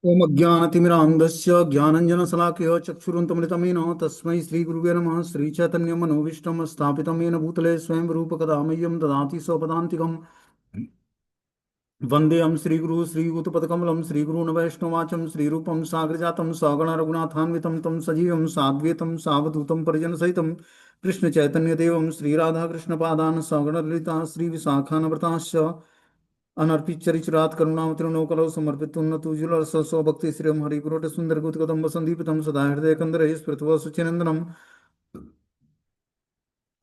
ओमज्ञानतिमिरान्धस्य ज्ञानञ्जनशलाकया चक्षुरुन्मिलितमेन तस्मै श्रीगुरुवे नमः। श्रीचैतन्यमनोभीष्टं स्थापितं येन भूतले स्वयं रूपकदा मह्यं ददाति स्वपदान्तिकम्। वन्देऽहं श्रीगुरु श्रीयुतपदकमलं श्रीगुरून् वैष्णवाचं श्रीरूपं साग्रजातं सगण रघुनाथान्वितं तं सजीवं साद्वैतं सावधूतं परिजनसहितं कृष्णचैतन्यदेवं श्रीराधाकृष्णपादान् सगण ललिता श्रीविशाखान्विताश्च अनर्पितचरिचरात् करुणावतीर्णोकलौ समर्पित उन्नतुजुल स्वभक्ति श्रियं हरिपुरोट सुंदर गुतकदम्ब संदीपितं सदा हृदय कंदरे स्फुरत्वा सुचिनंदनम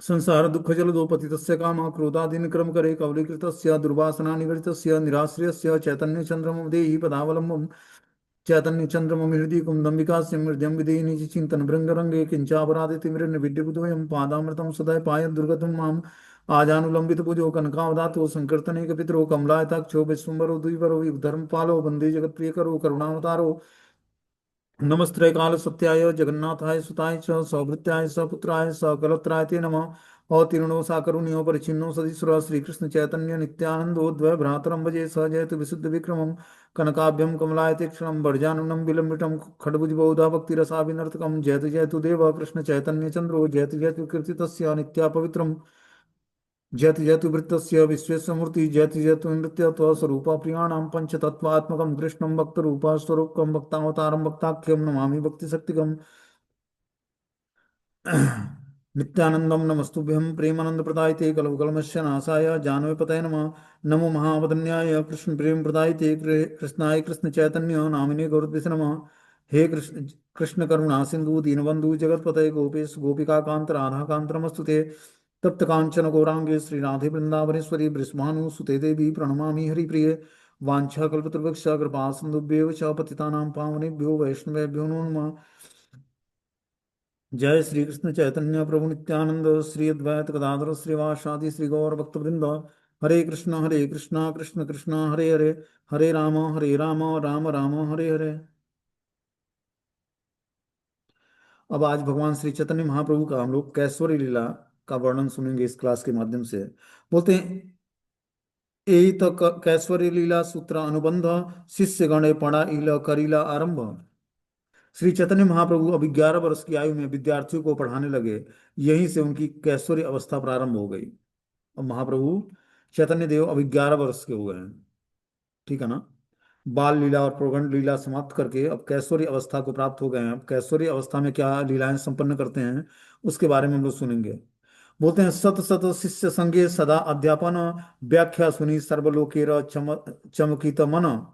संसार दुःख जलदो पतितस्य कामा क्रोधादीन क्रम करे कवलीकृतस्य दुर्वासना निगडितस्य निराश्रयस्य चैतन्य चंद्रम देहि पदावलंबम चैतन्य चंद्रम हृदय कुंदम्बिकास्य मृद्यं विदेहि निज चिंतन भृंगरंगे किंचापराधित विद्युदोयं पादामृतं सदा पाय दुर्गतम माम आजानुलंबित भुजो कनकावदातो संकीर्तने कपितरो कमलायताक्षो विश्वम्बरो द्विवरो युगधर्मपालो वंदे जगत्प्रियकरो करुणावतारो नमस्ते काल सत्याय जगन्नाथाय सुताय च सौभृत्याय सपुत्राय सकलत्राय ते नमः। अतीर्णो साकरुण्यो परिचिन्नो सदीश्वर श्रीकृष्ण चैतन्य नित्यानंदो द्वय भ्रातरम भजे स जयतु विशुद्ध विक्रमम कनकाभ्यम कमलायते क्षणम भर्जानुनम विलंबितम खड्भुज बहुधा भक्ति रसाभिनर्तकम जयतु जयतु देव कृष्ण चैतन्य चंद्रो जयतु जयतु कीर्तितस्य नित्या पवित्रम जयतु जयतु वृत्तस्य विश्वेशमूर्ति जयतु जयतु नृत्यत्वस्वरूपा प्रियाणां पञ्चतत्त्वात्मकं कृष्णं भक्तरूपा स्वरूपकं भक्तावतारं भक्ताख्यं नमामि भक्तिशक्तिकम् नित्यानंदम नमस्तुभ्यं प्रेमानंदप्रदायते कलवकल्मषस्य नाशाय जानवीपतये नमः। नमो महावदन्याय कृष्ण प्रेम प्रदायते कृष्णाय कृष्ण चैतन्य नामिने गौरद्विष नमः। हे कृष्ण कृष्ण करुणा सिंधु दीनबंधु जगतपतये गोपेश गोपिका कांत राधा कांत नमस्तुते। तप्त कांचन गौरांगे श्री राधे वृंदावनेश्वरी बृषभानु सुते देवी प्रणमामि हरिप्रिये। वाञ्छाकल्पतरुभ्यश्च कृपा सिन्धुभ्येव च पतितानां पावनेभ्यो वैष्णवेभ्यो नमो नमः। जय श्री कृष्ण चैतन्य प्रभु नित्यानंद श्री अद्वैत गदाधर श्रीवासादि श्री गौर भक्तवृंद। हरे कृष्णा कृष्ण कृष्ण हरे हरे हरे राम राम राम हरे हरे। अब आज भगवान श्री चैतन्य महाप्रभु का हम लोग कैश्वरी लीला का वर्णन सुनेंगे इस क्लास के माध्यम से। बोलते हैं यही तो कैश्वरी लीला सूत्र अनुबंध शिष्य गणे पढ़ा इला करीला आरंभ। श्री चैतन्य महाप्रभु अभी 11 वर्ष की आयु में विद्यार्थियों को पढ़ाने लगे। यहीं से उनकी कैशोरी अवस्था प्रारंभ हो गई। अब महाप्रभु चैतन्य देव अभी 11 वर्ष के हुए हैं, ठीक है ना। बाल लीला और प्रौगंड लीला समाप्त करके अब कैशोरी अवस्था को प्राप्त हो गए हैं। अब कैशोरी अवस्था में क्या लीलाएं संपन्न करते हैं उसके बारे में हम लोग सुनेंगे। बोलते हैं सत सत शिष्य संगे सदा अध्यापन व्याख्या सुनी सर्वलोकेर चमकित मन।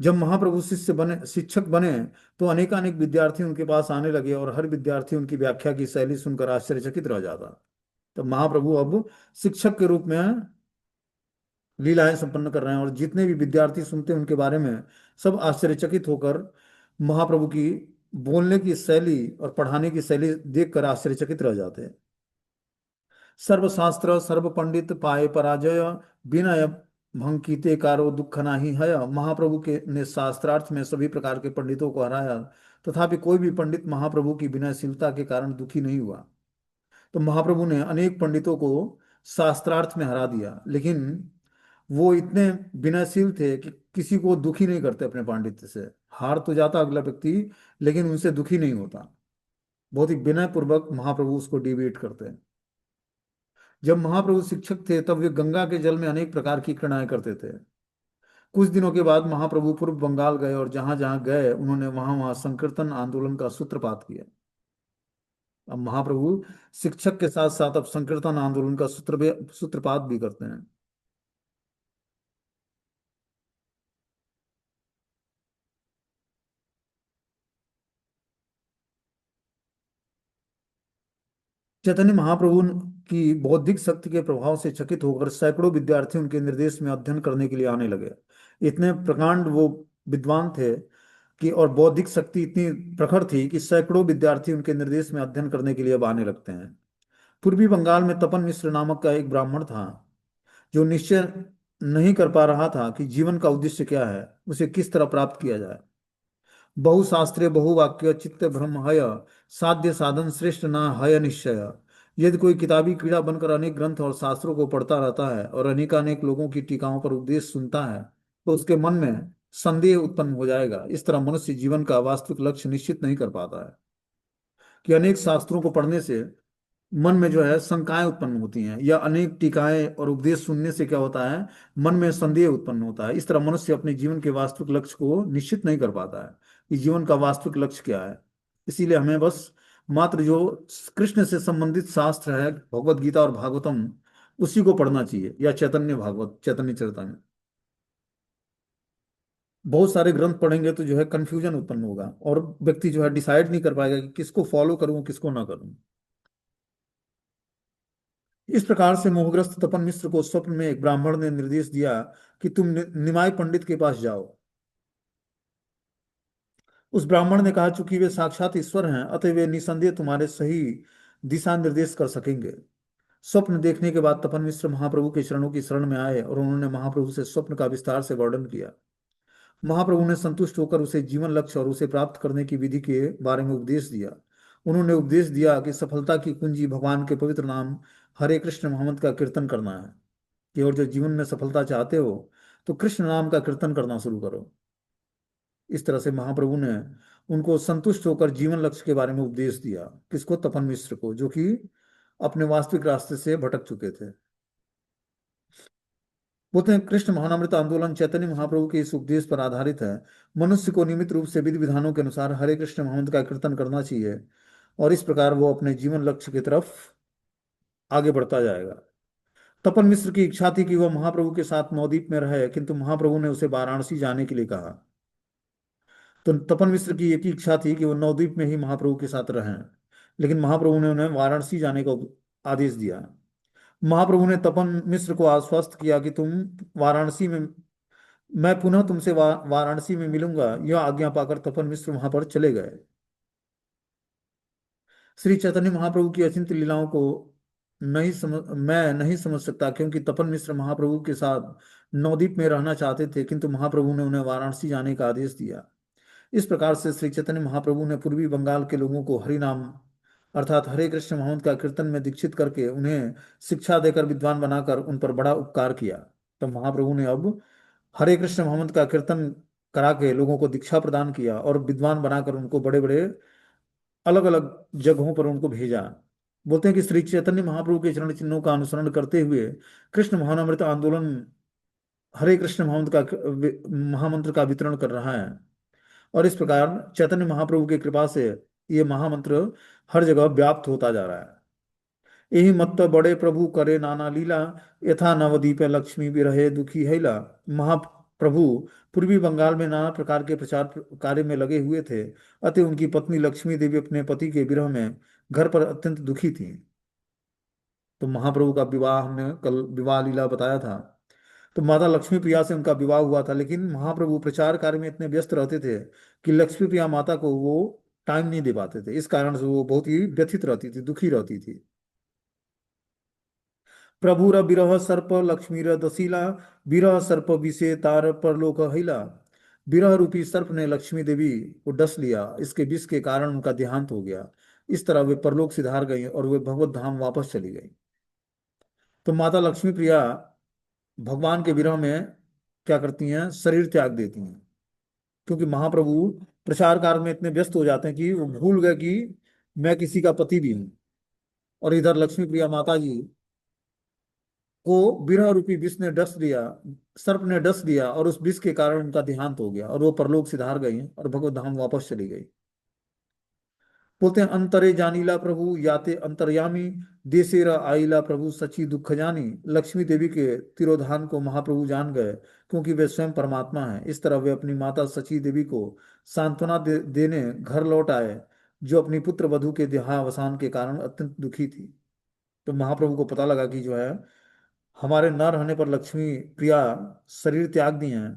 जब महाप्रभु शिष्य बने शिक्षक बने तो अनेकानेक विद्यार्थी उनके पास आने लगे और हर विद्यार्थी उनकी व्याख्या की शैली सुनकर आश्चर्यचकित रह जाता। तो महाप्रभु अब शिक्षक के रूप में लीलाएं संपन्न कर रहे हैं और जितने भी विद्यार्थी सुनते हैं उनके बारे में सब आश्चर्यचकित होकर महाप्रभु की बोलने की शैली और पढ़ाने की शैली देखकर आश्चर्यचकित रह जाते हैं। सर्वशास्त्र सर्व पंडित पाए पराजय विनय भंग कारो दुख नाही हय। महाप्रभु के ने शास्त्रार्थ में सभी प्रकार के पंडितों को हराया, तथापि कोई भी पंडित महाप्रभु की विनयशीलता के कारण दुखी नहीं हुआ। तो महाप्रभु ने अनेक पंडितों को शास्त्रार्थ में हरा दिया, लेकिन वो इतने विनयशील थे कि किसी को दुखी नहीं करते अपने पांडित्य से। हार तो जाता अगला व्यक्ति, लेकिन उनसे दुखी नहीं होता। बहुत ही विनय पूर्वक महाप्रभु उसको डिबेट करते हैं। जब महाप्रभु शिक्षक थे तब वे गंगा के जल में अनेक प्रकार की क्रीड़ाएं करते थे। कुछ दिनों के बाद महाप्रभु पूर्व बंगाल गए और जहां जहां गए उन्होंने वहां वहां संकीर्तन आंदोलन का सूत्रपात किया। अब महाप्रभु शिक्षक के साथ साथ अब संकीर्तन आंदोलन का सूत्रपात भी करते हैं। चैतन्य महाप्रभु की बौद्धिक शक्ति के प्रभाव से चकित होकर सैकड़ों विद्यार्थी उनके निर्देश में अध्ययन करने के लिए आने लगे। इतने प्रकांड वो विद्वान थे कि और बौद्धिक शक्ति इतनी प्रखर थी कि सैकड़ों विद्यार्थी उनके निर्देश में अध्ययन करने के लिए अब आने लगते हैं। पूर्वी बंगाल में तपन मिश्र नामक का एक ब्राह्मण था जो निश्चय नहीं कर पा रहा था कि जीवन का उद्देश्य क्या है, उसे किस तरह प्राप्त किया जाए। बहुशास्त्रीय बहुवाक्य चित्त भ्रम हय साध्य साधन श्रेष्ठ ना हय निश्चय। यदि कोई किताबी कीड़ा बनकर अनेक ग्रंथ और शास्त्रों को पढ़ता रहता है और अनेकानेक लोगों की टीकाओं पर उपदेश सुनता है तो उसके मन में संदेह उत्पन्न हो जाएगा। इस तरह मनुष्य जीवन का वास्तविक लक्ष्य निश्चित नहीं कर पाता है। कि अनेक शास्त्रों को पढ़ने से मन में जो है शंकाएं उत्पन्न होती हैं, या अनेक टीकाएं और उपदेश सुनने से क्या होता है, मन में संदेह उत्पन्न होता है। इस तरह मनुष्य अपने जीवन के वास्तविक लक्ष्य को निश्चित नहीं कर पाता है कि जीवन का वास्तविक लक्ष्य क्या है। इसीलिए हमें बस मात्र जो कृष्ण से संबंधित शास्त्र है, भगवत गीता और भागवतम, उसी को पढ़ना चाहिए, या चैतन्य भागवत, चैतन्य चरितमृत। बहुत सारे ग्रंथ पढ़ेंगे तो जो है कंफ्यूजन उत्पन्न होगा, और व्यक्ति जो है डिसाइड नहीं कर पाएगा कि किसको फॉलो करूं किसको ना करूं। इस प्रकार से मोहग्रस्त तपन मिश्र को स्वप्न में एक ब्राह्मण ने निर्देश दिया कि तुम निमाय पंडित के पास जाओ। उस ब्राह्मण ने कहा, चूंकि वे साक्षात ईश्वर हैं, अतः वे निसंदेह तुम्हारे सही दिशा निर्देश कर सकेंगे। स्वप्न देखने के बाद तपन मिश्र महाप्रभु के चरणों की शरण में आए, और उन्होंने महाप्रभु से स्वप्न का विस्तार से वर्णन किया। महाप्रभु ने संतुष्ट होकर उसे जीवन लक्ष्य और उसे प्राप्त करने की विधि के बारे में उपदेश दिया। उन्होंने उपदेश दिया कि सफलता की कुंजी भगवान के पवित्र नाम हरे कृष्ण मोहम्मद का कीर्तन करना है। कि और जो जीवन में सफलता चाहते हो तो कृष्ण नाम का कीर्तन करना शुरू करो। इस तरह से महाप्रभु ने उनको संतुष्ट होकर जीवन लक्ष्य के बारे में उपदेश दिया। किसको? तपन मिश्र को, जो कि अपने वास्तविक रास्ते से भटक चुके थे। बोलते हैं, कृष्ण महानामृत आंदोलन चैतन्य महाप्रभु के इस उपदेश पर आधारित है। मनुष्य को नियमित रूप से विधि विधानों के अनुसार हरे कृष्ण मोहम्मद का कीर्तन करना चाहिए, और इस प्रकार वो अपने जीवन लक्ष्य की तरफ आगे बढ़ता जाएगा। तपन मिश्र की इच्छा थी कि वह महाप्रभु के साथ नवद्वीप में रहे, किंतु महाप्रभु ने उसे वाराणसी जाने के लिए कहा। तो तपन मिश्र की एक ही इच्छा थी कि वो नवद्वीप में ही महाप्रभु के साथ रहें, लेकिन महाप्रभु ने उन्हें वाराणसी जाने का आदेश दिया। महाप्रभु ने तपन मिश्र को आश्वस्त किया कि तुम वाराणसी में, मैं पुनः तुमसे वाराणसी में मिलूंगा। यह आज्ञा पाकर तपन मिश्र वहां पर चले गए। श्री चैतन्य महाप्रभु की अचिंत्य लीलाओं को मैं नहीं समझ सकता, क्योंकि तपन मिश्र महाप्रभु के साथ नवद्वीप में रहना चाहते थे, किंतु महाप्रभु ने उन्हें वाराणसी जाने का आदेश दिया। इस प्रकार से श्री चैतन्य महाप्रभु ने पूर्वी बंगाल के लोगों को हरि नाम अर्थात हरे कृष्ण मोहम्मद का कीर्तन में दीक्षित करके उन्हें शिक्षा देकर विद्वान बनाकर उन पर बड़ा उपकार किया। तो महाप्रभु ने अब हरे कृष्ण मोहम्मद का कीर्तन करा के लोगों को दीक्षा प्रदान किया, और विद्वान बनाकर उनको बड़े बड़े अलग अलग जगहों पर उनको भेजा। बोलते हैं कि श्री चैतन्य महाप्रभु के चरण चिन्हों का अनुसरण करते हुए कृष्ण महानामृत आंदोलन हरे कृष्ण मोहम्मद का महामंत्र का वितरण कर रहा है। और इस प्रकार चैतन्य महाप्रभु की कृपा से ये महामंत्र हर जगह व्याप्त होता जा रहा है। यही मत्त बड़े प्रभु करे नाना लीला, यथा नवदीप लक्ष्मी भी रहे दुखी हैला। महाप्रभु पूर्वी बंगाल में नाना प्रकार के प्रचार कार्य में लगे हुए थे, अतः उनकी पत्नी लक्ष्मी देवी अपने पति के विरह में घर पर अत्यंत दुखी थी। तो महाप्रभु का विवाह, हमने कल विवाह लीला बताया था। तो माता लक्ष्मी प्रिया से उनका विवाह हुआ था, लेकिन महाप्रभु प्रचार कार्य में इतने व्यस्त रहते थे कि लक्ष्मी प्रिया माता को वो टाइम नहीं दे पाते थे। इस कारण से वो बहुत ही व्यथित रहती थी, दुखी रहती थी। प्रभुर विरह सर्प लक्ष्मीर दशीला, विरह सर्प विषे तार परलोक हिला। विरह रूपी सर्प ने लक्ष्मी देवी को डस लिया, इसके विष के कारण उनका देहांत हो गया। इस तरह वे परलोक सिधार गई और वे भगवत धाम वापस चली गई। तो माता लक्ष्मी प्रिया भगवान के विरह में क्या करती हैं? शरीर त्याग देती हैं, क्योंकि महाप्रभु प्रचार कार्य में इतने व्यस्त हो जाते हैं कि वो भूल गए कि मैं किसी का पति भी हूँ। और इधर लक्ष्मी प्रिया माता जी को विरह रूपी विष ने डस दिया, सर्प ने डस दिया, और उस विष के कारण उनका देहांत हो गया, और वो परलोक सिधार गई और भगवत धाम वापस चली गई। बोलते हैं, अंतरे जानीला प्रभु याते अंतर्यामी, देसेरा आईला प्रभु सची दुख जानी। लक्ष्मी देवी के तिरोधान को महाप्रभु जान गए, क्योंकि वे स्वयं परमात्मा हैं। इस तरह वे अपनी माता सची देवी को सांत्वना देने घर लौट आए, जो अपनी पुत्र वधु के देहावसान के कारण अत्यंत दुखी थी। तो महाप्रभु को पता लगा कि जो है हमारे न रहने पर लक्ष्मी प्रिया शरीर त्याग दिए हैं।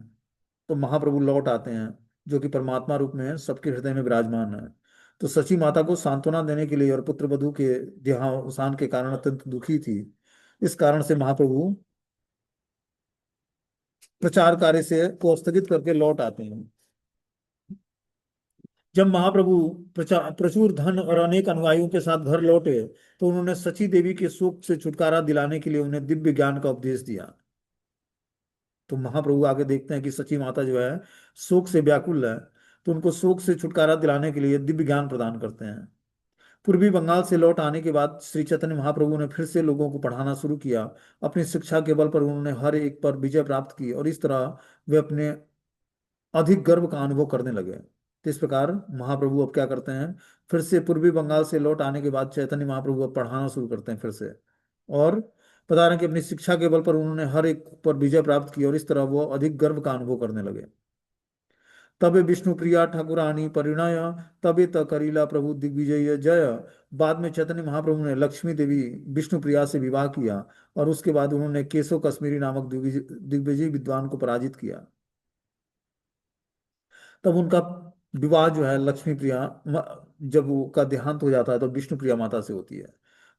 तो महाप्रभु लौट आते हैं, जो कि परमात्मा रूप में सबके हृदय में विराजमान है। तो सची माता को सांत्वना देने के लिए और पुत्र वधु के देहावसान के कारण अत्यंत दुखी थी। इस कारण से महाप्रभु प्रचार कार्य से को स्थगित करके लौट आते हैं। जब महाप्रभु प्रचुर धन और अनेक अनुयायियों के साथ घर लौटे, तो उन्होंने सची देवी के शोक से छुटकारा दिलाने के लिए उन्हें दिव्य ज्ञान का उपदेश दिया। तो महाप्रभु आके देखते हैं कि सची माता जो है शोक से व्याकुल है, तो उनको शोक से छुटकारा दिलाने के लिए दिव्य ज्ञान प्रदान करते हैं। पूर्वी बंगाल से लौट आने के बाद श्री चैतन्य महाप्रभु ने फिर से लोगों को पढ़ाना शुरू किया। अपनी शिक्षा के बल पर उन्होंने हर एक पर विजय प्राप्त की, और इस तरह वे अपने अधिक गर्व का अनुभव करने लगे। तो इस प्रकार महाप्रभु अब क्या करते हैं, फिर से पूर्वी बंगाल से लौट आने के बाद चैतन्य महाप्रभु अब पढ़ाना शुरू करते हैं फिर से। और बता रहे हैं कि अपनी शिक्षा के बल पर उन्होंने हर एक पर विजय प्राप्त की, और इस तरह वो अधिक गर्व का अनुभव करने लगे। तबे विष्णुप्रिया ठाकुरानी परिणय, तबे त करीला प्रभु दिग्विजय जय। बाद में चैतन्य महाप्रभु ने लक्ष्मी देवी विष्णुप्रिया से विवाह किया, और उसके बाद उन्होंने केशव कश्मीरी नामक दिग्विजयी विद्वान को पराजित किया। तब उनका विवाह जो है लक्ष्मी प्रिया जब वो का देहांत हो जाता है तो विष्णु प्रिया माता से होती है।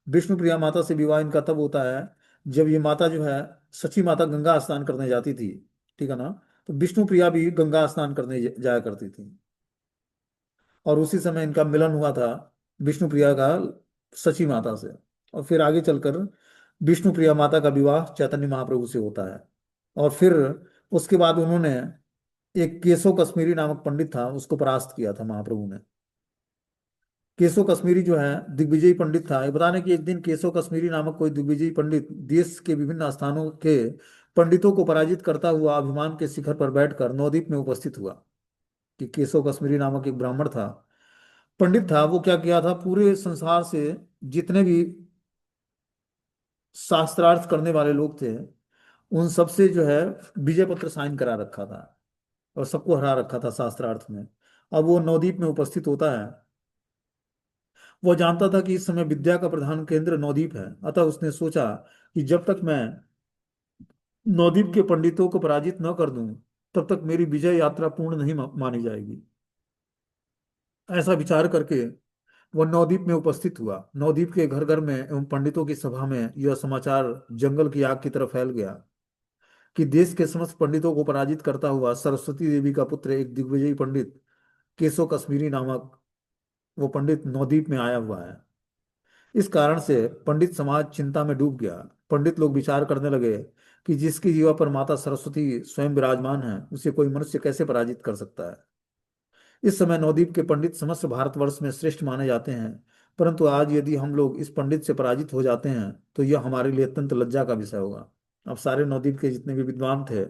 विष्णु प्रिया माता से विवाह इनका तब होता है जब ये माता जो है, सची माता गंगा स्नान करने जाती थी, ठीक है ना। तो विष्णु प्रिया भी गंगा स्नान करने जाया करती थी, और उसी समय इनका मिलन हुआ था विष्णु प्रिया का सची माता से। और फिर आगे चलकर विष्णु प्रिया माता का विवाह चैतन्य महाप्रभु से होता है। और फिर उसके बाद उन्होंने एक केशव कश्मीरी नामक पंडित था, उसको परास्त किया था महाप्रभु ने। केशव कश्मीरी जो है दिग्विजयी पंडित था। ये बताने कि एक दिन केशव कश्मीरी नामक कोई दिग्विजयी पंडित देश के विभिन्न स्थानों के पंडितों को पराजित करता हुआ अभिमान के शिखर पर बैठकर नवद्वीप में उपस्थित हुआ। कि केशव कश्मीरी नामक एक ब्राह्मण था, पंडित था, वो क्या किया था, पूरे संसार से जितने भी शास्त्रार्थ करने वाले लोग थे उन सबसे जो है विजय पत्र साइन करा रखा था, और सबको हरा रखा था शास्त्रार्थ में। अब वो नवद्वीप में उपस्थित होता है। वो जानता था कि इस समय विद्या का प्रधान केंद्र नवद्वीप है, अतः उसने सोचा कि जब तक मैं नवद्वीप के पंडितों को पराजित न कर दूं तब तक मेरी विजय यात्रा पूर्ण नहीं मानी जाएगी। ऐसा विचार करके वो नवद्वीप में उपस्थित हुआ। नवद्वीप के घर घर में एवं पंडितों की सभा में यह समाचार जंगल की आग की तरह फैल गया कि देश के समस्त पंडितों को पराजित करता हुआ सरस्वती देवी का पुत्र एक दिग्विजयी पंडित केशव कश्मीरी नामक वो पंडित नवद्वीप में आया हुआ है। इस कारण से पंडित समाज चिंता में डूब गया। पंडित लोग विचार करने लगे कि जिसकी जीवा पर माता सरस्वती स्वयं विराजमान है उसे कोई मनुष्य कैसे पराजित कर सकता है। इस समय नवद्वीप के पंडित समस्त भारतवर्ष में श्रेष्ठ माने जाते हैं, परंतु आज यदि हम लोग इस पंडित से पराजित हो जाते हैं तो यह हमारे लिए अत्यंत लज्जा का विषय होगा। अब सारे नवद्वीप के जितने भी विद्वान थे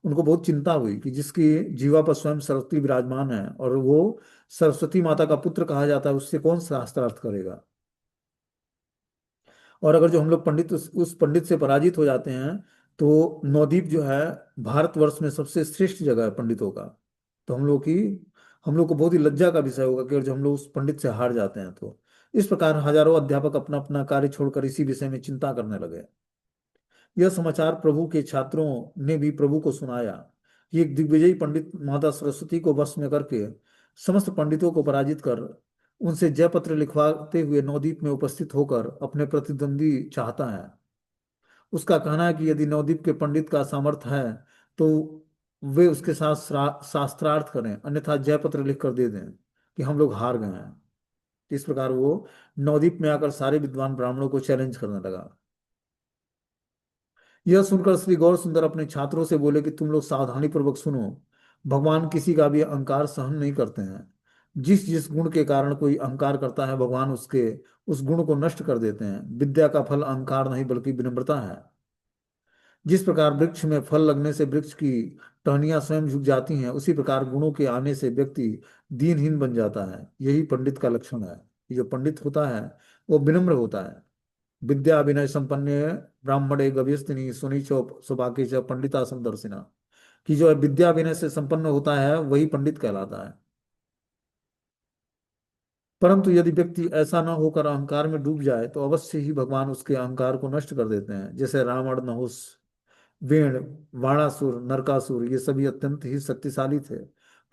उनको बहुत चिंता हुई कि जिसकी जीवा पर स्वयं सरस्वती विराजमान है और वो सरस्वती माता का पुत्र कहा जाता है, उससे कौन शास्त्रार्थ करेगा। और अगर जो हम लोग पंडित उस पंडित से पराजित हो जाते हैं तो नवद्वीप जो है भारतवर्ष में सबसे श्रेष्ठ जगह है पंडितों का। तो हम लोग को बहुत ही लज्जा का विषय होगा कि अगर जो हम लोग उस पंडित से हार जाते हैं तो। इस प्रकार हजारों अध्यापक अपना अपना कार्य छोड़कर इसी विषय में चिंता करने लगे। यह समाचार प्रभु के छात्रों ने भी प्रभु को सुनाया कि एक दिग्विजयी पंडित माता सरस्वती को वश में करके समस्त पंडितों को पराजित कर उनसे जयपत्र लिखवाते हुए नवद्वीप में उपस्थित होकर अपने प्रतिद्वंदी चाहता है। उसका कहना है कि यदि नवद्वीप के पंडित का सामर्थ्य है तो वे उसके साथ शास्त्रार्थ करें, अन्यथा जयपत्र लिख कर दे दें कि हम लोग हार गए हैं। इस प्रकार वो नवद्वीप में आकर सारे विद्वान ब्राह्मणों को चैलेंज करने लगा। यह सुनकर श्री गौर सुंदर अपने छात्रों से बोले कि तुम लोग सावधानी पूर्वक सुनो। भगवान किसी का भी अहंकार सहन नहीं करते हैं। जिस जिस गुण के कारण कोई अहंकार करता है भगवान उसके उस गुण को नष्ट कर देते हैं। विद्या का फल अहंकार नहीं बल्कि विनम्रता है। जिस प्रकार वृक्ष में फल लगने से वृक्ष की टहनियां स्वयं झुक जाती हैं, उसी प्रकार गुणों के आने से व्यक्ति दीनहीन बन जाता है। यही पंडित का लक्षण है। ये जो पंडित होता है वो विनम्र होता है। विद्या विनय संपन्ने ब्राह्मणे गभीस्तिनि सुनीचो सुभागे च पंडिता समदर्शिना। कि जो है विद्या विनय से संपन्न होता है वही पंडित कहलाता है। परंतु यदि व्यक्ति ऐसा न होकर अहंकार में डूब जाए तो अवश्य ही भगवान उसके अहंकार को नष्ट कर देते हैं। जैसे रावण, नहुस, वेण, वाणासुर, नरकासुर ये सभी अत्यंत ही शक्तिशाली थे,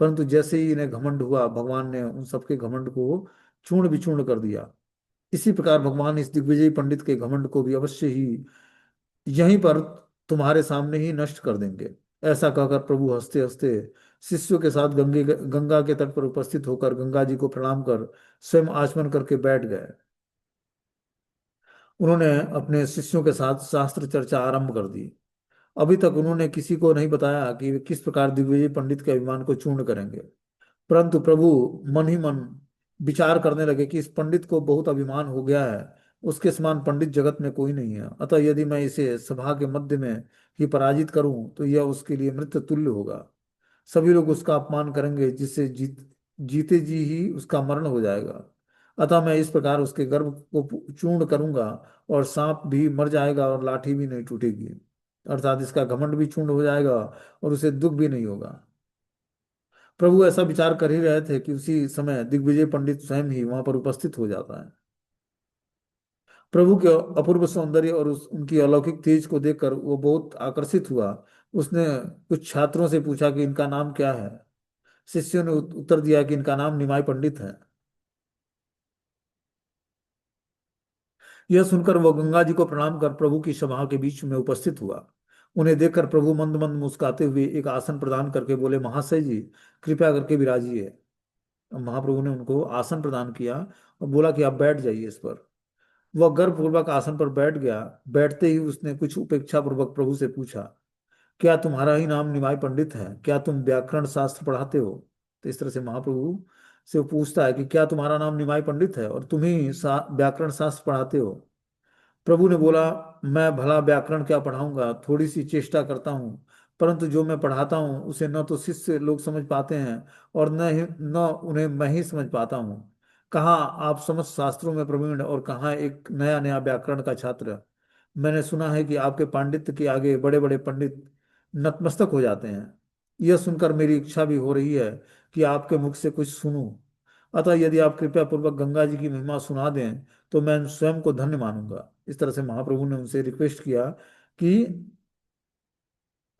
परंतु जैसे ही इन्हें घमंड हुआ भगवान ने उन सबके घमंड को चूर्ण विचूर्ण कर दिया। इसी प्रकार भगवान इस दिग्विजयी पंडित के घमंड को भी अवश्य ही यहीं पर तुम्हारे सामने ही नष्ट कर देंगे। ऐसा कहकर प्रभु हंसते हंसते शिष्यों के साथ गंगा के तट पर उपस्थित होकर गंगा जी को प्रणाम कर स्वयं आचमन करके बैठ गए। उन्होंने अपने शिष्यों के साथ शास्त्र चर्चा आरंभ कर दी। अभी तक उन्होंने किसी को नहीं बताया कि वे किस प्रकार दिग्विजय पंडित के अभिमान को चूर्ण करेंगे। परंतु प्रभु मन ही मन विचार करने लगे कि इस पंडित को बहुत अभिमान हो गया है। उसके समान पंडित जगत में कोई नहीं है। अतः यदि मैं इसे सभा के मध्य में ही पराजित करूं तो यह उसके लिए मृत्यु तुल्य होगा। सभी लोग उसका अपमान करेंगे, जिससे जीते जी ही उसका मरण हो जाएगा। अतः मैं इस प्रकार उसके गर्भ को चूर्ण करूंगा, और सांप भी मर जाएगा और लाठी भी नहीं टूटेगी। अर्थात इसका घमंड भी चूर्ण हो जाएगा और उसे दुख भी नहीं होगा। प्रभु ऐसा विचार कर ही रहे थे कि उसी समय दिग्विजय पंडित स्वयं ही वहां पर उपस्थित हो जाता है। प्रभु के अपूर्व सौंदर्य और उनकी अलौकिक तेज को देखकर वो बहुत आकर्षित हुआ। उसने कुछ छात्रों से पूछा कि इनका नाम क्या है। शिष्यों ने उत्तर दिया कि इनका नाम निमाई पंडित है। यह सुनकर वह गंगा जी को प्रणाम कर प्रभु की सभा के बीच में उपस्थित हुआ। उन्हें देखकर प्रभु मंद मंद मुस्कुराते हुए एक आसन प्रदान करके बोले, महाशय जी, कृपया करके विराजिए। अब महाप्रभु ने उनको आसन प्रदान किया और बोला कि आप बैठ जाइए इस पर। वह गर्वपूर्वक आसन पर बैठ गया। बैठते ही उसने कुछ उपेक्षा पूर्वक प्रभु से पूछा, क्या तुम्हारा ही नाम निमाई पंडित है? क्या तुम व्याकरण शास्त्र पढ़ाते हो? तो इस तरह से महाप्रभु से वो पूछता है कि क्या तुम्हारा नाम निमाई पंडित है और तुम ही व्याकरण शास्त्र पढ़ाते हो? प्रभु ने बोला, मैं भला व्याकरण क्या पढ़ाऊंगा, थोड़ी सी चेष्टा करता हूँ। परंतु जो मैं पढ़ाता हूँ उसे न तो शिष्य लोग समझ पाते हैं, और न उन्हें मैं ही समझ पाता हूँ। कहाँ आप समस्त शास्त्रों में प्रवीण और कहाँ एक नया नया व्याकरण का छात्र। मैंने सुना है कि आपके पांडित्य के आगे बड़े बड़े पंडित नतमस्तक हो जाते हैं। यह सुनकर मेरी इच्छा भी हो रही है कि आपके मुख से कुछ सुनूं। अतः यदि आप कृपया पूर्वक गंगा जी की महिमा सुना दें तो मैं स्वयं को धन्य मानूंगा। इस तरह से महाप्रभु ने उनसे रिक्वेस्ट किया कि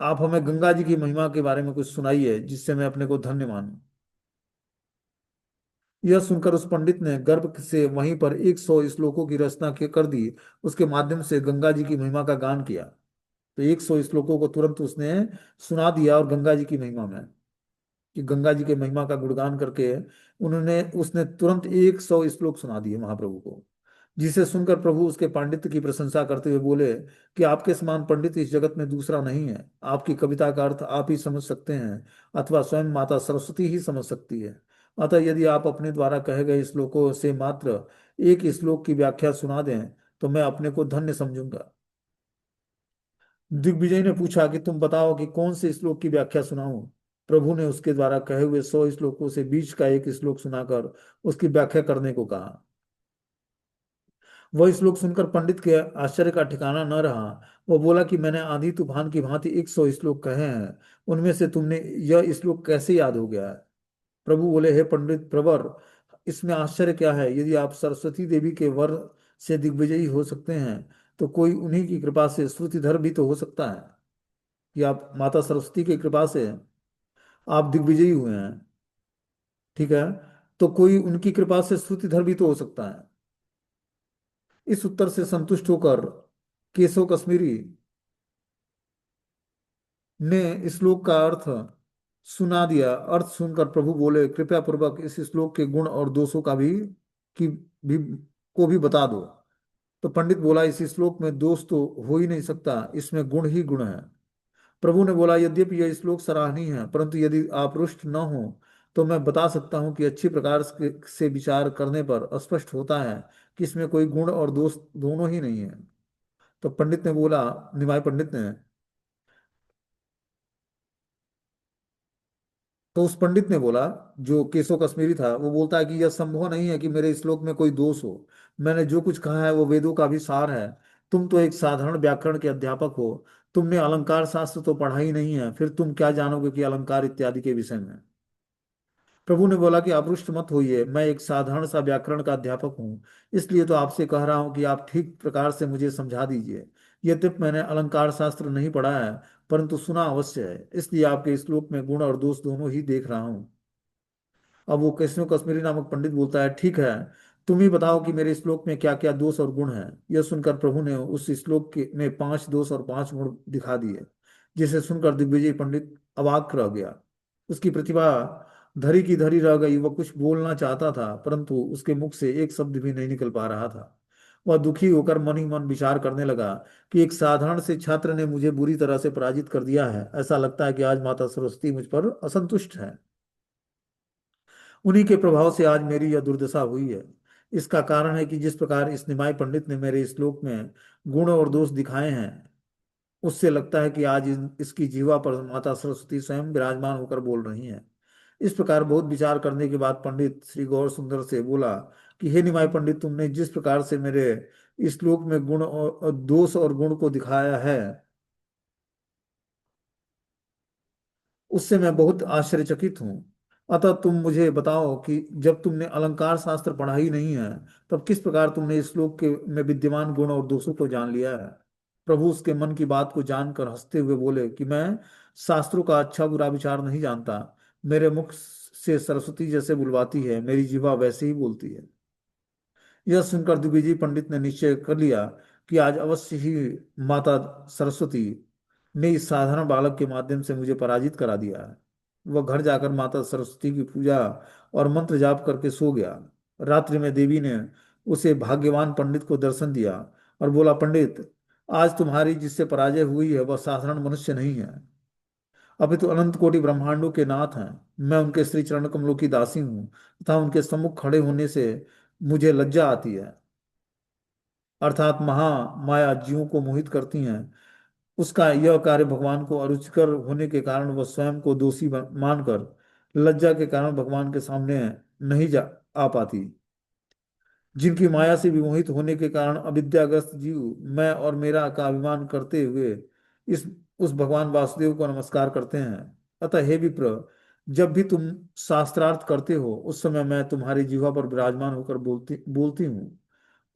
आप हमें गंगा जी की महिमा के बारे में कुछ सुनाइए, जिससे मैं अपने को धन्य मानूं। यह सुनकर उस पंडित ने गर्भ से वहीं पर 100 श्लोकों की रचना कर दी। उसके माध्यम से गंगा जी की महिमा का गान किया। तो 100 श्लोकों को तुरंत उसने सुना दिया, और गंगा जी की महिमा में, कि गंगा जी के महिमा का गुणगान करके उन्होंने उसने तुरंत 100 श्लोक सुना दिए महाप्रभु को। जिसे सुनकर प्रभु उसके पांडित्य की प्रशंसा करते हुए बोले कि आपके समान पंडित इस जगत में दूसरा नहीं है। आपकी कविता का अर्थ आप ही समझ सकते हैं, अथवा स्वयं माता सरस्वती ही समझ सकती है। अतः यदि आप अपने द्वारा कहे गए श्लोकों से मात्र एक श्लोक की व्याख्या सुना दें तो मैं अपने को धन्य समझूंगा। दिग्विजय ने पूछा कि तुम बताओ कि कौन से श्लोक की व्याख्या सुनाऊं। प्रभु ने उसके द्वारा कहे हुए 100 श्लोकों से बीच का एक श्लोक सुनाकर उसकी व्याख्या करने को कहा। वह श्लोक सुनकर पंडित के आश्चर्य का ठिकाना न रहा। वो बोला कि मैंने आंधी तूफान की भांति 100 श्लोक कहे हैं, उनमें से तुमने यह श्लोक कैसे याद हो गया है? प्रभु बोले, हे पंडित प्रवर, इसमें आश्चर्य क्या है? यदि आप सरस्वती देवी के वर से दिग्विजयी हो सकते हैं तो कोई उन्हीं की कृपा से श्रुतिधर भी तो हो सकता है। कि आप माता सरस्वती की कृपा से आप दिग्विजयी हुए हैं, ठीक है, तो कोई उनकी कृपा से श्रुतिधर भी तो हो सकता है। इस उत्तर से संतुष्ट होकर केशव कश्मीरी ने श्लोक का अर्थ सुना दिया। अर्थ सुनकर प्रभु बोले, कृपया पूर्वक इस श्लोक के गुण और दोषों का भी को भी बता दो। तो पंडित बोला, इस श्लोक में दोष तो हो ही नहीं सकता, इसमें गुण ही गुण है। प्रभु ने बोला, यद्यपि यह श्लोक सराहनीय है, परंतु यदि आप रुष्ट न हो तो मैं बता सकता हूँ कि अच्छी प्रकार से विचार करने पर स्पष्ट होता है कि इसमें कोई गुण और दोष दोनों ही नहीं है। तो पंडित ने बोला, निमाय पंडित ने, तो उस पंडित ने बोला, जो केशव कश्मीरी था, वो बोलता है कि यह संभव नहीं है कि मेरे श्लोक में कोई दोष हो। मैंने जो कुछ कहा है वो वेदों का भी सार है। तुम तो एक साधारण व्याकरण के अध्यापक हो। तुमने अलंकार शास्त्र तो पढ़ा ही नहीं है, फिर तुम क्या जानोगे कि अलंकार इत्यादि के विषय में? प्रभु ने बोला कि आप रुष्ट मत होइए, मैं एक साधारण सा व्याकरण का अध्यापक हूँ। इसलिए तो आपसे कह रहा हूँ कि आप ठीक प्रकार से मुझे समझा दीजिए। यद्यपि मैंने अलंकार शास्त्र नहीं पढ़ा है, परंतु सुना अवश्य है, इसलिए आपके श्लोक में गुण और दोष दोनों ही देख रहा हूँ। अब वो कृष्ण कश्मीरी नामक पंडित बोलता है, ठीक है, तुम ही बताओ कि मेरे श्लोक में क्या क्या दोष और गुण हैं। यह सुनकर प्रभु ने उस श्लोक के में 5 दोष और 5 गुण दिखा दिए। जिसे सुनकर दिग्विजय पंडित अवाक रह गया। उसकी प्रतिभा धरी की धरी रह गई। वह कुछ बोलना चाहता था, परंतु उसके मुख से एक शब्द भी नहीं निकल पा रहा था। वह दुखी होकर मन ही मन विचार करने लगा कि एक साधारण से छात्र ने मुझे बुरी तरह से पराजित कर दिया है। ऐसा लगता है कि आज माता सरस्वती मुझ पर असंतुष्ट है। उन्हीं के प्रभाव से आज मेरी यह दुर्दशा हुई है। इसका कारण है कि जिस प्रकार इस निमाय पंडित ने मेरे श्लोक में गुण और दोष दिखाए हैं, उससे लगता है कि आज इसकी जीवा पर माता सरस्वती स्वयं विराजमान होकर बोल रही हैं। इस प्रकार बहुत विचार करने के बाद पंडित श्री गौर सुंदर से बोला कि हे निमाय पंडित, तुमने जिस प्रकार से मेरे इस श्लोक में गुण और दोष और गुण को दिखाया है, उससे मैं बहुत आश्चर्यचकित हूँ। अतः तुम मुझे बताओ कि जब तुमने अलंकार शास्त्र पढ़ा ही नहीं है, तब किस प्रकार तुमने इस श्लोक के में विद्यमान गुण और दोषों को जान लिया है। प्रभु उसके मन की बात को जानकर हंसते हुए बोले कि मैं शास्त्रों का अच्छा बुरा विचार नहीं जानता। मेरे मुख से सरस्वती जैसे बुलवाती है, मेरी जीवा वैसे ही बोलती है। यह सुनकर दिग्विजय पंडित ने निश्चय कर लिया कि आज अवश्य ही माता सरस्वती ने इस साधारण बालक के माध्यम से मुझे पराजित करा दिया है। वह घर जाकर माता सरस्वती की पूजा और मंत्र जाप करके सो गया। रात्रि में देवी ने उसे भाग्यवान पंडित को दर्शन दिया और बोला, पंडित, आज तुम्हारी जिससे पराजय हुई है वह साधारण मनुष्य नहीं है, अपितु अनंत कोटि ब्रह्मांडों के नाथ हैं। मैं उनके श्री चरण कमलों की दासी हूँ तथा उनके सम्मुख खड़े होने से मुझे लज्जा आती है। अर्थात महा माया जीवों को मोहित करती हैं। उसका यह कार्य भगवान को अरुचिकर होने के कारण वह स्वयं को दोषी मानकर लज्जा के कारण भगवान के सामने नहीं जा आ पाती। जिनकी माया से विमोहित होने के कारण अविद्याग्रस्त जीव मैं और मेरा का अभिमान करते हुए इस उस भगवान वासुदेव को नमस्कार करते हैं। अतः हे विप्र, जब भी तुम शास्त्रार्थ करते हो उस समय मैं तुम्हारी जिह्वा पर विराजमान होकर बोलती बोलती हूँ,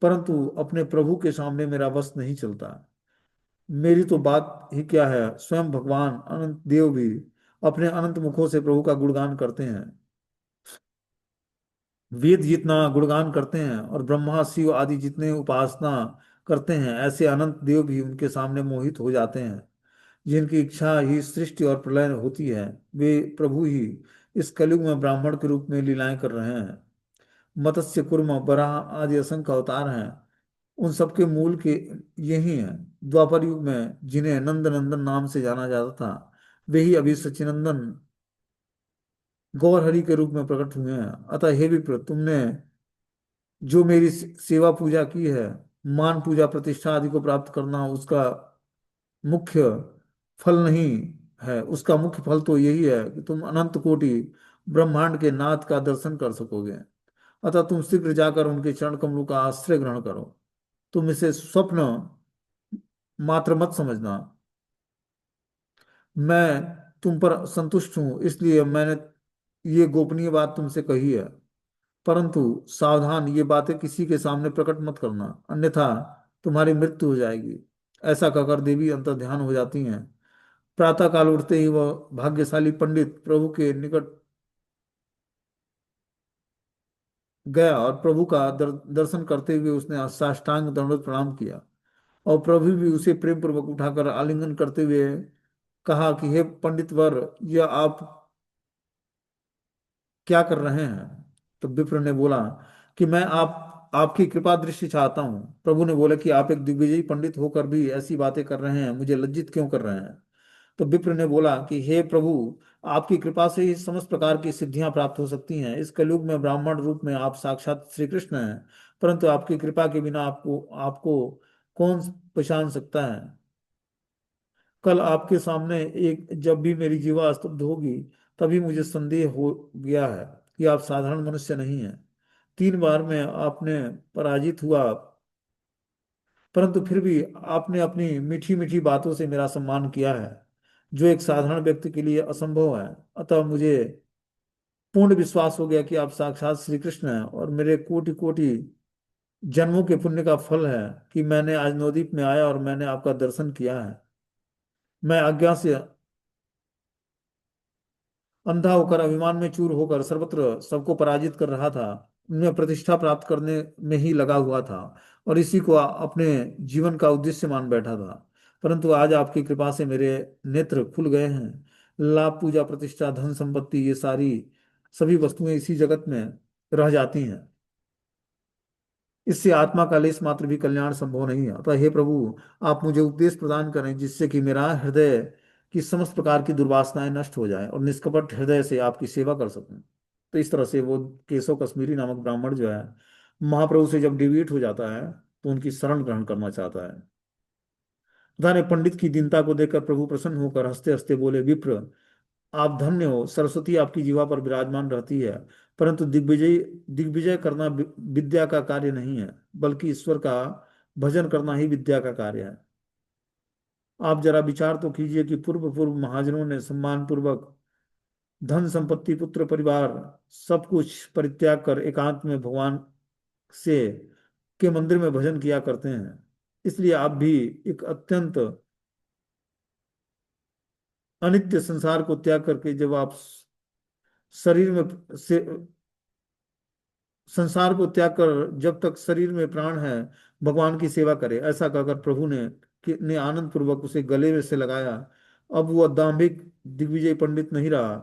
परंतु अपने प्रभु के सामने मेरा वश नहीं चलता। मेरी तो बात ही क्या है, स्वयं भगवान अनंत देव भी अपने अनंत मुखों से प्रभु का गुणगान करते हैं। वेद जितना गुणगान करते हैं और ब्रह्मा शिव आदि जितने उपासना करते हैं, ऐसे अनंत देव भी उनके सामने मोहित हो जाते हैं। जिनकी इच्छा ही सृष्टि और प्रलय होती है, वे प्रभु ही इस कलयुग में ब्राह्मण के रूप में लीलाएं कर रहे हैं। मत्स्य कूर्म बराह आदि असंख्य अवतार हैं। उन सबके मूल के यही हैं। द्वापर युग में जिन्हें नंद नंदन नाम से जाना जाता था, वे ही अभी सच्चिनंदन गौर हरि के रूप में प्रकट हुए हैं। अतः हे विप्र, तुमने जो मेरी सेवा पूजा की है, मान पूजा प्रतिष्ठा आदि को प्राप्त करना उसका मुख्य फल नहीं है। उसका मुख्य फल तो यही है कि तुम अनंत कोटि ब्रह्मांड के नाथ का दर्शन कर सकोगे। अतः तुम शीघ्र जाकर उनके चरण कमलों का आश्रय ग्रहण करो। तुम इसे स्वप्न मात्र मत समझना। मैं तुम पर संतुष्ट हूं, इसलिए मैंने ये गोपनीय बात तुमसे कही है। परंतु सावधान, ये बातें किसी के सामने प्रकट मत करना, अन्यथा तुम्हारी मृत्यु हो जाएगी। ऐसा कहकर देवी अंतर ध्यान हो जाती हैं। प्रातः काल उठते ही वह भाग्यशाली पंडित प्रभु के निकट गया और प्रभु का दर्शन करते हुए उसने साष्टांग दंडवत प्रणाम किया। और प्रभु भी उसे प्रेम पूर्वक उठाकर आलिंगन करते हुए कहा कि हे पंडित वर, यह आप क्या कर रहे हैं। तो विप्र ने बोला कि मैं आपकी कृपा दृष्टि चाहता हूँ। प्रभु ने बोला कि आप एक दिग्विजयी पंडित होकर भी ऐसी बातें कर रहे हैं, मुझे लज्जित क्यों कर रहे हैं। तो विप्र ने बोला कि हे प्रभु, आपकी कृपा से ही समस्त प्रकार की सिद्धियां प्राप्त हो सकती हैं। इस कलयुग में ब्राह्मण रूप में आप साक्षात श्री कृष्ण हैं, परंतु आपकी कृपा के बिना आपको आपको कौन पहचान सकता है। कल आपके सामने एक जब भी मेरी जीवा स्तब्ध होगी, तभी मुझे संदेह हो गया है कि आप साधारण मनुष्य नहीं हैं। 3 बार में आपने पराजित हुआ, परंतु फिर भी आपने अपनी मीठी मीठी बातों से मेरा सम्मान किया है, जो एक साधारण व्यक्ति के लिए असंभव है। अतः मुझे पूर्ण विश्वास हो गया कि आप साक्षात श्री कृष्ण हैं और मेरे कोटि कोटि जन्मों के पुण्य का फल है कि मैंने आज नवदीप में आया और मैंने आपका दर्शन किया है। मैं अज्ञा से अंधा होकर अभिमान में चूर होकर सर्वत्र सबको पराजित कर रहा था। मैं प्रतिष्ठा प्राप्त करने में ही लगा हुआ था और इसी को अपने जीवन का उद्देश्य मान बैठा था। परंतु आज आपकी कृपा से मेरे नेत्र खुल गए हैं। लाभ, पूजा, प्रतिष्ठा, धन संपत्ति, ये सारी सभी वस्तुएं इसी जगत में रह जाती हैं। इससे आत्मा का लेश मात्र भी कल्याण संभव नहीं है। अतः हे प्रभु, आप मुझे उपदेश प्रदान करें जिससे कि मेरा हृदय की समस्त प्रकार की दुर्वासनाएं नष्ट हो जाएं और निष्कपट हृदय से आपकी सेवा कर सकूं। तो इस तरह से वो केशव कश्मीरी नामक ब्राह्मण जो है, महाप्रभु से जब डिवीट हो जाता है तो उनकी शरण ग्रहण करना चाहता है। दाने पंडित की दीनता को देखकर प्रभु प्रसन्न होकर हंसते हंसते बोले, विप्र, आप धन्य हो, सरस्वती आपकी जीवा पर विराजमान रहती है। परंतु दिग्विजय दिग्विजय करना विद्या का कार्य नहीं है, बल्कि ईश्वर का भजन करना ही विद्या का कार्य है। आप जरा विचार तो कीजिए कि पूर्व पूर्व महाजनों ने सम्मान पूर्वक धन संपत्ति पुत्र परिवार सब कुछ परित्याग कर एकांत में भगवान से के मंदिर में भजन किया करते हैं। इसलिए आप भी एक अत्यंत अनित्य संसार को त्याग करके जब आप शरीर में से संसार को त्याग कर जब तक शरीर में प्राण है भगवान की सेवा करे। ऐसा कहकर प्रभु ने आनंद पूर्वक उसे गले में से लगाया। अब वह दाम्भिक दिग्विजय पंडित नहीं रहा,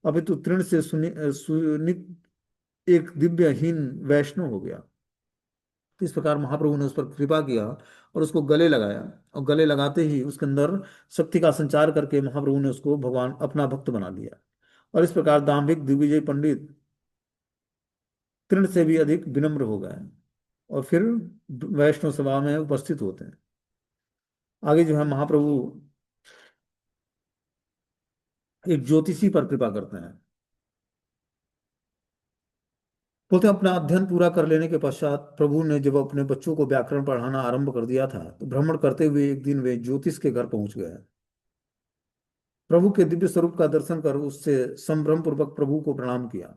अपितु तृण से सुनित एक दिव्यहीन वैष्णव हो गया। तो इस प्रकार महाप्रभु ने उस पर कृपा किया और उसको गले लगाया। और गले लगाते ही उसके अंदर शक्ति का संचार करके महाप्रभु ने उसको भगवान अपना भक्त बना लिया। और इस प्रकार दाम्भिक दिग्विजय पंडित तृण से भी अधिक विनम्र हो गए और फिर वैष्णव सभा में उपस्थित होते हैं। आगे जो है महाप्रभु एक ज्योतिषी पर कृपा करते हैं। बोलते हैं, अपना अध्ययन पूरा कर लेने के पश्चात प्रभु ने जब अपने बच्चों को व्याकरण पढ़ाना आरंभ कर दिया था तो भ्रमण करते हुए एक दिन वे ज्योतिष के घर पहुंच गए। प्रभु के दिव्य स्वरूप का दर्शन कर उससे संभ्रम पूर्वक प्रभु को प्रणाम किया।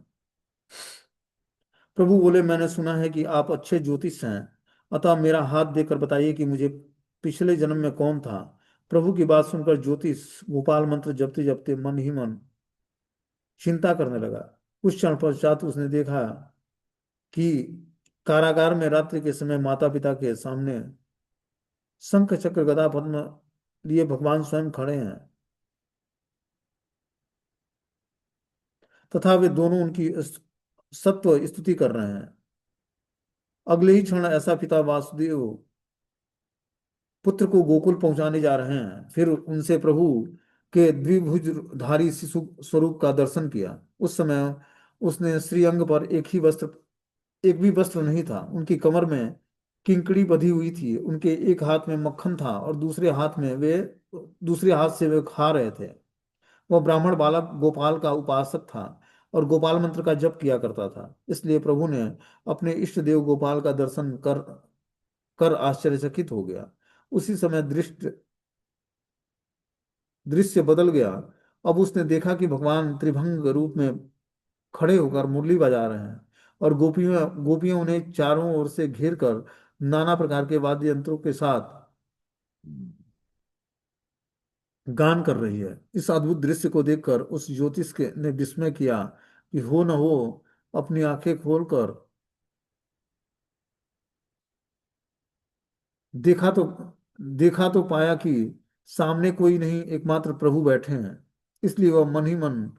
प्रभु बोले, मैंने सुना है कि आप अच्छे ज्योतिष हैं, अतः मेरा हाथ देकर बताइए कि मुझे पिछले जन्म में कौन था। प्रभु की बात सुनकर ज्योतिष गोपाल मंत्र जपते जपते मन ही मन चिंता करने लगा। कुछ क्षण पश्चात उसने देखा कि कारागार में रात्रि के समय माता पिता के सामने शंख चक्र गदा पद्म लिए भगवान स्वयं खड़े हैं तथा वे दोनों उनकी सत्व स्तुति कर रहे हैं। अगले ही क्षण ऐसा पिता वासुदेव पुत्र को गोकुल पहुंचाने जा रहे हैं। फिर उनसे प्रभु के द्विभुजधारी शिशु स्वरूप का दर्शन किया। उस समय उसने श्रीअंग पर एक भी वस्त्र नहीं था। उनकी कमर में किंकड़ी बंधी हुई थी। उनके एक हाथ में मक्खन था और दूसरे हाथ से वे खा रहे थे। वह ब्राह्मण बालक गोपाल का उपासक था और गोपाल मंत्र का जप किया करता था। इसलिए प्रभु ने अपने इष्ट देव गोपाल का दर्शन कर कर आश्चर्यचकित हो गया। उसी समय दृश्य बदल गया। अब उसने देखा कि भगवान त्रिभंग रूप में खड़े होकर मुरली बजा रहे हैं और गोपियां गोपियां उन्हें चारों ओर से घेर कर नाना प्रकार के वाद्य यंत्रों के साथ गान कर रही है। इस अद्भुत दृश्य को देखकर उस ज्योतिष के ने विस्मय किया कि हो न हो अपनी आंखें खोलकर देखा तो देखा तो पाया कि सामने कोई नहीं, एकमात्र प्रभु बैठे हैं। इसलिए वह मन ही मन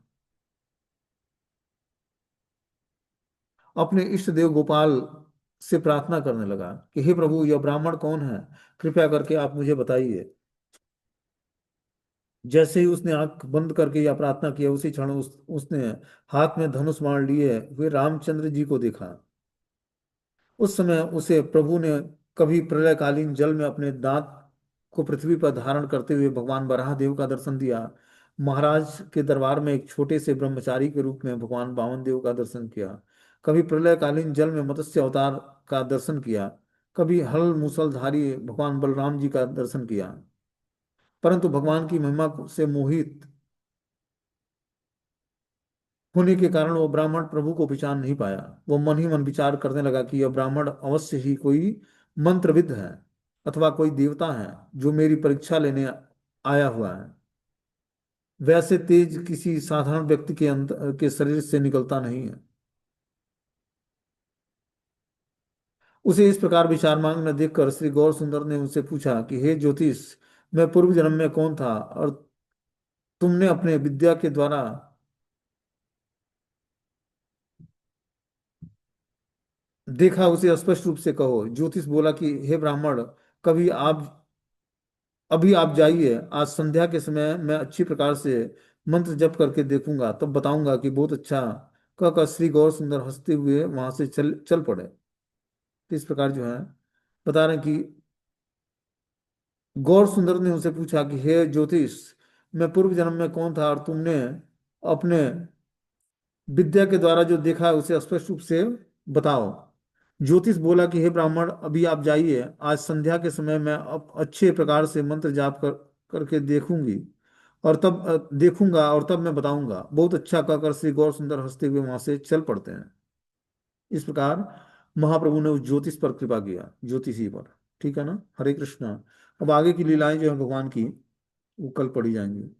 अपने इष्ट देव गोपाल से प्रार्थना करने लगा कि हे प्रभु, यह ब्राह्मण कौन है, कृपया करके आप मुझे बताइए। जैसे ही उसने आंख बंद करके यह प्रार्थना किया उसी क्षण उसने हाथ में धनुष बाण लिए हुए रामचंद्र जी को देखा। उस समय उसे प्रभु ने कभी प्रलयकालीन जल में अपने दांत को पृथ्वी पर धारण करते हुए भगवान वराह देव का दर्शन दिया। महाराज के दरबार में एक छोटे से ब्रह्मचारी के रूप में भगवान वामन देव का दर्शन किया। कभी प्रलयकालीन जल में मत्स्य अवतार का दर्शन किया। कभी हल मूसलधारी भगवान बलराम जी का दर्शन किया। परंतु भगवान की महिमा से मोहित होने के कारण वो ब्राह्मण प्रभु को पहचान नहीं पाया। वो मन ही मन विचार करने लगा कि यह ब्राह्मण अवश्य ही कोई मंत्रविद है अथवा कोई देवता है जो मेरी परीक्षा लेने आया हुआ है। वैसे तेज किसी साधारण व्यक्ति के अंदर के शरीर से निकलता नहीं है। उसे इस प्रकार विचार मांग में देखकर श्री गौर सुंदर ने उनसे पूछा कि हे ज्योतिष, मैं पूर्व जन्म में कौन था और तुमने अपने विद्या के द्वारा देखा उसे स्पष्ट रूप से कहो। ज्योतिष बोला कि हे ब्राह्मण, कभी आप अभी आप जाइए। आज संध्या के समय मैं अच्छी प्रकार से मंत्र जप करके देखूंगा, तब बताऊंगा कि बहुत अच्छा। कहकर श्री गौर सुंदर हंसते हुए वहां से चल चल पड़े। तो इस प्रकार जो है बता रहे हैं कि गौर सुंदर ने उनसे पूछा कि हे ज्योतिष, मैं पूर्व जन्म में कौन था, और तुमने अपने विद्या के द्वारा जो देखा है उसे स्पष्ट रूप से बताओ। ज्योतिष बोला कि हे ब्राह्मण, अभी आप जाइए। आज संध्या के समय मैं अच्छे प्रकार से मंत्र जाप करके देखूंगा और तब मैं बताऊंगा। बहुत अच्छा कहकर श्री गौर सुंदर हंसते हुए वहां से चल पड़ते हैं। इस प्रकार महाप्रभु ने उस ज्योतिष पर कृपा किया, ज्योतिषी पर। ठीक है ना। हरे कृष्णा। अब आगे की लीलाएं जो है भगवान की, वो कल पढ़ी जाएंगी।